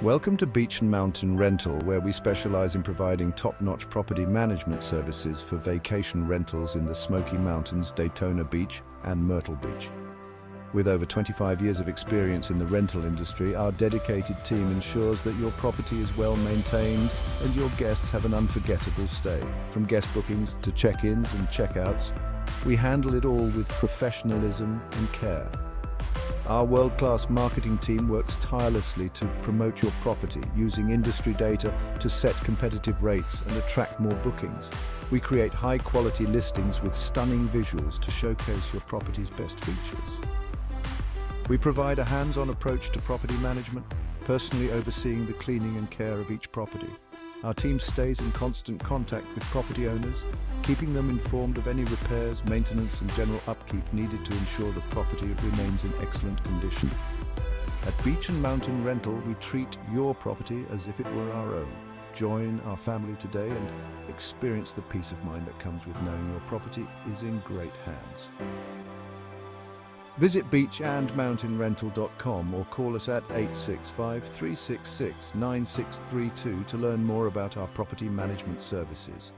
Welcome to Beach and Mountain Rental, where we specialize in providing top-notch property management services for vacation rentals in the Smoky Mountains, Daytona Beach, and Myrtle Beach. With over 25 years of experience in the rental industry, our dedicated team ensures that your property is well maintained and your guests have an unforgettable stay. From guest bookings to check-ins and check-outs, we handle it all with professionalism and care. Our world-class marketing team works tirelessly to promote your property, using industry data to set competitive rates and attract more bookings. We create high-quality listings with stunning visuals to showcase your property's best features. We provide a hands-on approach to property management, personally overseeing the cleaning and care of each property. Our team stays in constant contact with property owners, keeping them informed of any repairs, maintenance and general upkeep needed to ensure the property remains in excellent condition. At Beach and Mountain Rental, we treat your property as if it were our own. Join our family today and experience the peace of mind that comes with knowing your property is in great hands. Visit beachandmountainrental.com or call us at 865-366-9632 to learn more about our property management services.